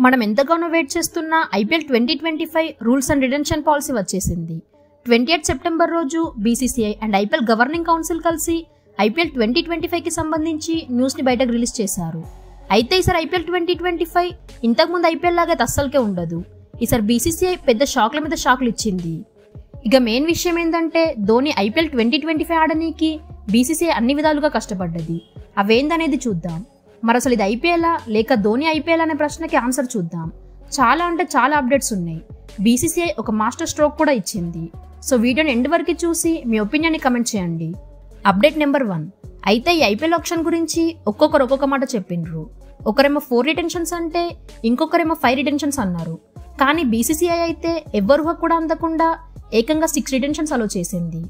మనం ఎంతగానో వెయిట్ చేస్తున్న IPL 2025 rules and retention policy వచ్చేసింది. 28 సెప్టెంబర్ రోజు BCCI and IPL governing council కలిసి ఐపీఎల్ 2025కి సంబంధించి న్యూస్ని బయటకు రిలీజ్ చేశారు. అయితే ఈసారి ఐపీఎల్ 2025 ఇంతకుముందు ఐపీఎల్ లాగా అస్సలకే ఉండదు. ఈసారి బీసీసీఐ పెద్ద షాక్ల మీద షాక్లు ఇచ్చింది. ఇక మెయిన్ విషయం ఏంటంటే ధోని ఐపీఎల్ 2025 ఆడనీకి బీసీసీఐ అన్ని విధాలుగా కష్టపడ్డది. అవేందనేది చూద్దాం. మరి అసలు ఇది ఐపీఎలా లేక ధోని ఐపీఎల్ అనే ప్రశ్నకి ఆన్సర్ చూద్దాం. చాలా అంటే చాలా అప్డేట్స్ ఉన్నాయి. బీసీసీఐ ఒక మాస్టర్ స్ట్రోక్ కూడా ఇచ్చింది. సో వీడియోని ఎండ్ వరకు చూసి మీ ఒపీనియన్ని కమెంట్ చేయండి. Update number 1. అయితే ఈ ఐపీఎల్ ఆప్షన్ గురించి ఒక్కొక్కరు ఒక్కొక్క మాట చెప్పిండ్రు. ఒకరేమో 4 రిటెన్షన్స్ అంటే ఇంకొకరేమో 5 రిటెన్షన్స్ అన్నారు. కానీ బీసీసీఐ అయితే ఎవ్వరు కూడా అందకుండా ఏకంగా 6 రిటెన్షన్స్ అలో చేసింది.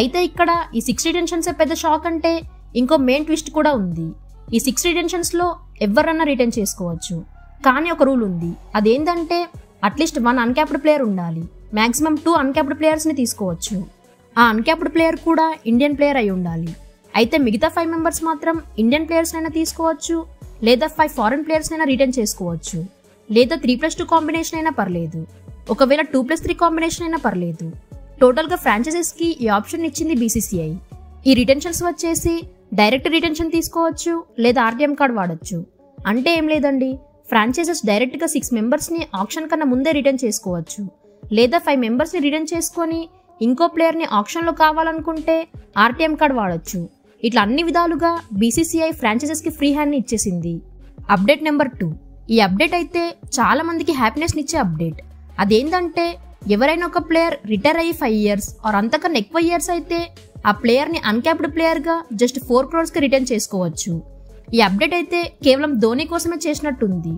అయితే ఇక్కడ ఈ 6 రిటెన్షన్స్ పెద్ద షాక్ అంటే ఇంకో మెయిన్ ట్విస్ట్ కూడా ఉంది. ఈ 6 రిటెన్షన్స్లో ఎవరన్నా రిటర్న్ చేసుకోవచ్చు. కానీ ఒక రూల్ ఉంది. అదేంటంటే అట్లీస్ట్ 1 అన్క్యాప్డ్ ప్లేయర్ ఉండాలి. మ్యాక్సిమం 2 అన్క్యాప్డ్ ప్లేయర్స్ని తీసుకోవచ్చు. ఆ అన్క్యాప్డ్ ప్లేయర్ కూడా ఇండియన్ ప్లేయర్ అయి ఉండాలి. అయితే మిగతా 5 మెంబర్స్ మాత్రం ఇండియన్ ప్లేయర్స్నైనా తీసుకోవచ్చు, లేదా 5 ఫారెన్ ప్లేయర్స్నైనా రిటర్న్ చేసుకోవచ్చు, లేదా 3+2 కాంబినేషన్ అయినా పర్లేదు, ఒకవేళ 2+3 కాంబినేషన్ అయినా పర్లేదు. టోటల్గా ఫ్రాంచైజెస్కి ఈ ఆప్షన్ ఇచ్చింది బీసీసీఐ. ఈ రిటెన్షన్స్ వచ్చేసి డైరెక్ట్ రిటెన్షన్ తీసుకోవచ్చు, లేదా ఆర్టీఎం కార్డ్ వాడచ్చు. అంటే ఏం లేదండి, ఫ్రాంచైజెస్ డైరెక్ట్గా 6 మెంబర్స్ని ఆప్షన్ కన్నా ముందే రిటర్న్ చేసుకోవచ్చు, లేదా 5 మెంబర్స్ని రిటర్న్ చేసుకొని ఇంకో ప్లేయర్ని ఆప్షన్లో కావాలనుకుంటే ఆర్టీఎం కార్డ్ వాడచ్చు. ఇట్లా అన్ని విధాలుగా బీసీసీఐ ఫ్రాంచైజెస్కి ఫ్రీ హ్యాండ్ని ఇచ్చేసింది. Update number 2. ఈ అప్డేట్ అయితే చాలా మందికి హ్యాపీనెస్ని ఇచ్చే అప్డేట్. అదేంటంటే ఎవరైనా ఒక ప్లేయర్ రిటైర్ అయ్యి 5 ఇయర్స్ ఆర్ అంతకన్నా ఎక్కువ ఇయర్స్ అయితే ఆ ప్లేయర్ని అన్క్యాప్డ్ ప్లేయర్గా జస్ట్ 4 crores రిటర్న్ చేసుకోవచ్చు. ఈ అప్డేట్ అయితే కేవలం ధోని కోసమే చేసినట్టుంది.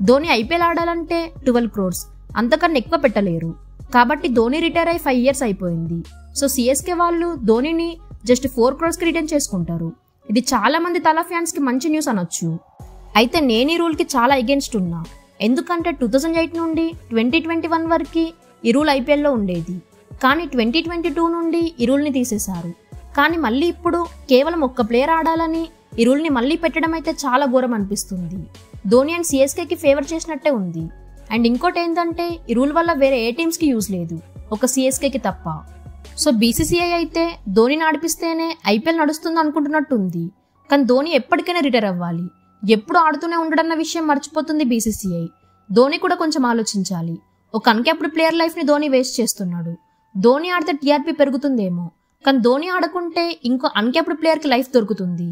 ధోని ఐపీఎల్ ఆడాలంటే 12 crores, అంతకన్నా ఎక్కువ పెట్టలేరు. కాబట్టి ధోని రిటైర్ అయ్యి 5 ఇయర్స్ అయిపోయింది. సో సిఎస్కే వాళ్ళు ధోనిని జస్ట్ 4 crores రిటర్న్ చేసుకుంటారు. ఇది చాలా మంది తల ఫ్యాన్స్కి మంచి న్యూస్ అనొచ్చు. అయితే నేను ఈ రూల్కి చాలా అగెన్స్ట్ ఉన్నా. ఎందుకంటే 2008 నుండి 2021 వరకు ఈ రూల్ ఐపీఎల్లో ఉండేది. కానీ 2022 నుండి ఈ రూల్ని తీసేశారు. కానీ మళ్ళీ ఇప్పుడు కేవలం ఒక్క ప్లేయర్ ఆడాలని ఈ రూల్ని మళ్ళీ పెట్టడం అయితే చాలా ఘోరం అనిపిస్తుంది. ధోని అండ్ సిఎస్కేకి ఫేవర్ చేసినట్టే ఉంది. అండ్ ఇంకోటి ఏంటంటే ఈ రూల్ వల్ల వేరే ఏ టీమ్స్కి యూజ్ లేదు, ఒక సిఎస్కేకి తప్ప. సో బీసీసీఐ అయితే ధోనిని ఆడిపిస్తేనే ఐపీఎల్ నడుస్తుంది అనుకుంటున్నట్టు ఉంది. కానీ ధోని ఎప్పటికైనా రిటైర్ అవ్వాలి. ఎప్పుడు ఆడుతూనే ఉండడన్న విషయం మర్చిపోతుంది బీసీసీఐ. ధోని కూడా కొంచెం ఆలోచించాలి. ఒక అన్క్యాప్డ్ ప్లేయర్ లైఫ్ని ధోని వేస్ట్ చేస్తున్నాడు. ధోని ఆడితే టీఆర్పీ పెరుగుతుందేమో, కానీ ధోని ఆడకుంటే ఇంకో అన్క్యాప్డ్ ప్లేయర్కి లైఫ్ దొరుకుతుంది.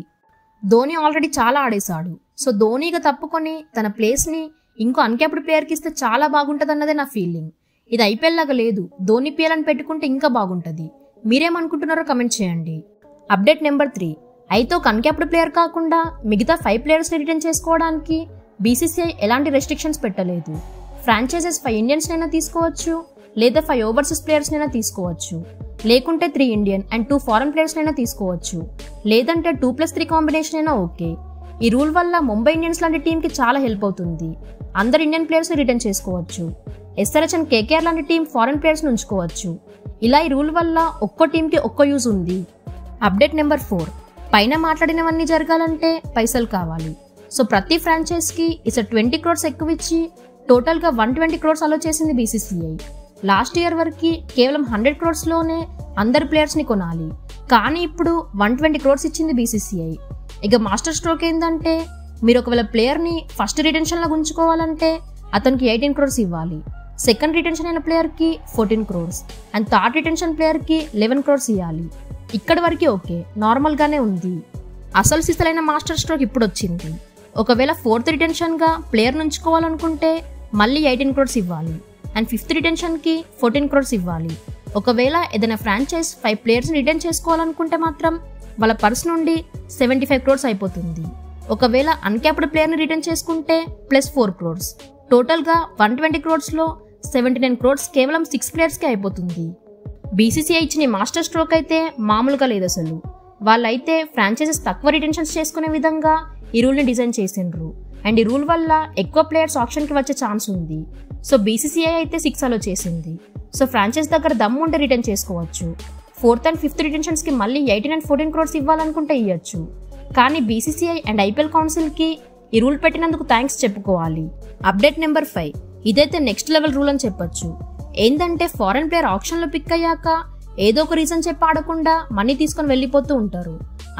ధోని ఆల్రెడీ చాలా ఆడేశాడు. సో ధోనిగా తప్పుకొని తన ప్లేస్ని ఇంకో అన్క్యాప్డ్ ప్లేయర్కి ఇస్తే చాలా బాగుంటుంది అన్నదే నా ఫీలింగ్. ఇది ఐపీఎల్ లాగా లేదు, ధోని ప్లేయర్ అని పెట్టుకుంటే ఇంకా బాగుంటుంది. మీరేమనుకుంటున్నారో కమెంట్ చేయండి. Update number 3. అయితే ఒక అన్క్యాప్డ్ ప్లేయర్ కాకుండా మిగతా 5 ప్లేయర్స్ని రిటర్న్ చేసుకోవడానికి బీసీసీఐ ఎలాంటి రెస్ట్రిక్షన్స్ పెట్టలేదు. ఫ్రాంచైజెస్ 5 ఇండియన్స్నైనా తీసుకోవచ్చు, లేదా 5 ఓవర్సీస్ ప్లేయర్స్నైనా తీసుకోవచ్చు, లేకుంటే 3 ఇండియన్ అండ్ 2 ఫారెన్ ప్లేయర్స్నైనా తీసుకోవచ్చు, లేదంటే 2+3 కాంబినేషన్ అయినా ఓకే. ఈ రూల్ వల్ల ముంబై ఇండియన్స్ లాంటి టీంకి చాలా హెల్ప్ అవుతుంది. అందరు ఇండియన్ ప్లేయర్స్ని రిటర్న్ చేసుకోవచ్చు. ఎస్ఆర్హెచ్ అండ్ కేకేఆర్ లాంటి టీం ఫారెన్ ప్లేయర్స్ని ఉంచుకోవచ్చు. ఇలా ఈ రూల్ వల్ల ఒక్కో టీంకి ఒక్కో యూజ్ ఉంది. Update number 4. పైన మాట్లాడినవన్నీ జరగాలంటే పైసలు కావాలి. సో ప్రతి ఫ్రాంచైజ్కి ఈసారి 20 crores ఎక్కువ ఇచ్చి టోటల్గా 120 crores అలో చేసింది బీసీసీఐ. లాస్ట్ ఇయర్ వరకు కేవలం 100 crores అందరు ప్లేయర్స్ని కొనాలి. కానీ ఇప్పుడు 120 crores ఇచ్చింది బీసీసీఐ. ఇక మాస్టర్ స్ట్రోక్ ఏంటంటే మీరు ఒకవేళ ప్లేయర్ని ఫస్ట్ రిటెన్షన్లో ఉంచుకోవాలంటే అతనికి 18 crores ఇవ్వాలి. సెకండ్ రిటెన్షన్ అయిన ప్లేయర్కి 14 crores అండ్ థర్డ్ రిటెన్షన్ ప్లేయర్కి 11 crores ఇవ్వాలి. ఇక్కడి వరకు ఓకే, నార్మల్గానే ఉంది. అసలు సిసలైన మాస్టర్ స్ట్రోక్ ఇప్పుడు వచ్చింది. ఒకవేళ 4th రిటెన్షన్గా ప్లేయర్ని ఉంచుకోవాలనుకుంటే మళ్ళీ 18 crores ఇవ్వాలి అండ్ 5th రిటెన్షన్కి 14 crores ఇవ్వాలి. ఒకవేళ ఏదైనా ఫ్రాంచైజ్ 5 ప్లేయర్స్ని రిటర్న్ చేసుకోవాలనుకుంటే మాత్రం వాళ్ళ పర్స్ నుండి 75 crores అయిపోతుంది. ఒకవేళ అన్క్యాప్డ్ ప్లేయర్ని రిటర్న్ చేసుకుంటే +4 crores. టోటల్గా 120 crores 79 crores కేవలం 6 ప్లేయర్స్కి అయిపోతుంది. బీసీసీఐ ఇచ్చిన మాస్టర్ స్ట్రోక్ అయితే మామూలుగా లేదు అసలు. వాళ్ళైతే ఫ్రాంచైజెస్ తక్కువ రిటెన్షన్స్ చేసుకునే విధంగా ఈ రూల్ని డిజైన్ చేసిండ్రు. అండ్ ఈ రూల్ వల్ల ఎక్కువ ప్లేయర్స్ ఆప్షన్కి వచ్చే ఛాన్స్ ఉంది. సో బీసీసీఐ అయితే 6 అలో చేసింది. సో ఫ్రాంచైజ్ దగ్గర దమ్ము ఉంటే రిటర్న్ చేసుకోవచ్చు. 4th అండ్ 5th రిటెన్షన్స్కి మళ్ళీ 18 and 14 crores ఇవ్వాలనుకుంటే ఇవ్వచ్చు. కానీ బీసీసీఐ అండ్ ఐపీఎల్ కౌన్సిల్కి ఈ రూల్ పెట్టినందుకు థ్యాంక్స్ చెప్పుకోవాలి. అప్డేట్ నెంబర్ 5, ఇదైతే నెక్స్ట్ లెవెల్ రూల్ అని చెప్పొచ్చు. ఏంటంటే ఫారెన్ ప్లేయర్ ఆప్షన్లో పిక్ అయ్యాక ఏదో ఒక రీజన్ చెప్పి ఆడకుండా మనీ తీసుకొని వెళ్ళిపోతూ ఉంటారు.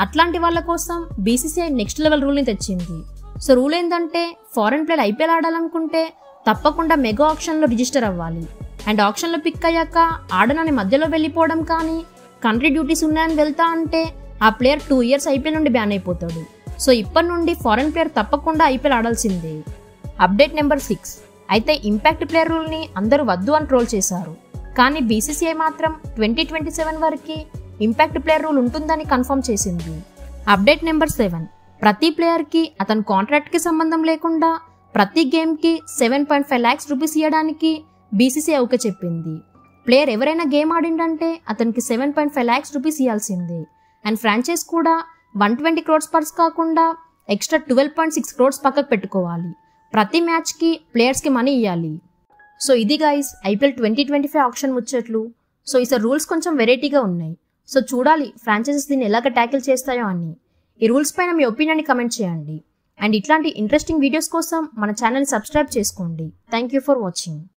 అట్లాంటి వాళ్ళ కోసం బీసీసీఐ నెక్స్ట్ లెవెల్ రూల్ని తెచ్చింది. సో రూల్ ఏంటంటే ఫారెన్ ప్లేయర్ ఐపీఎల్ ఆడాలనుకుంటే తప్పకుండా మెగా ఆప్షన్లో రిజిస్టర్ అవ్వాలి. అండ్ ఆప్షన్లో పిక్ అయ్యాక ఆడనని మధ్యలో వెళ్ళిపోవడం కానీ కంట్రీ డ్యూటీస్ ఉన్నాయని వెళ్తా అంటే ఆ ప్లేయర్ 2 years ఐపీఎల్ నుండి బ్యాన్ అయిపోతాడు. సో ఇప్పటి నుండి ఫారెన్ ప్లేయర్ తప్పకుండా ఐపీఎల్ ఆడాల్సిందే. అప్డేట్ నెంబర్ 6, అయితే ఇంపాక్ట్ ప్లేయర్ రూల్ని అందరూ వద్దు అని ట్రోల్ చేశారు. కానీ బీసీసీఐ మాత్రం 2027 వరకు ఇంపాక్ట్ ప్లేయర్ రూల్ ఉంటుందని కన్ఫర్మ్ చేసింది. అప్డేట్ నెంబర్ 7, ప్రతి ప్లేయర్కి అతని కాంట్రాక్ట్కి సంబంధం లేకుండా ప్రతి గేమ్కి 7.5 lakhs రూపీస్ ఇవ్వడానికి బీసీసీఐ ఓకే చెప్పింది. ప్లేయర్ ఎవరైనా గేమ్ ఆడిందంటే అతనికి 7.5 lakhs రూపీస్ ఇవ్వాల్సిందే. అండ్ ఫ్రాంచైజ్ కూడా 120 crores పర్స్ కాకుండా ఎక్స్ట్రా 12.6 crores పక్కకు పెట్టుకోవాలి. ప్రతి మ్యాచ్కి ప్లేయర్స్కి మనీ ఇవ్వాలి. సో ఇది గైస్ ఐపీఎల్ 2025 ఆప్షన్ ముచ్చట్లు. సో ఈసారి రూల్స్ కొంచెం వెరైటీగా ఉన్నాయి. సో చూడాలి ఫ్రాంచైజెస్ దీన్ని ఎలాగ ట్యాకిల్ చేస్తాయో అని. ఈ రూల్స్ పైన మీ ఒపీనియన్ని కమెంట్ చేయండి. అండ్ ఇట్లాంటి ఇంట్రెస్టింగ్ వీడియోస్ కోసం మన ఛానల్ని సబ్స్క్రైబ్ చేసుకోండి. Thank you for watching.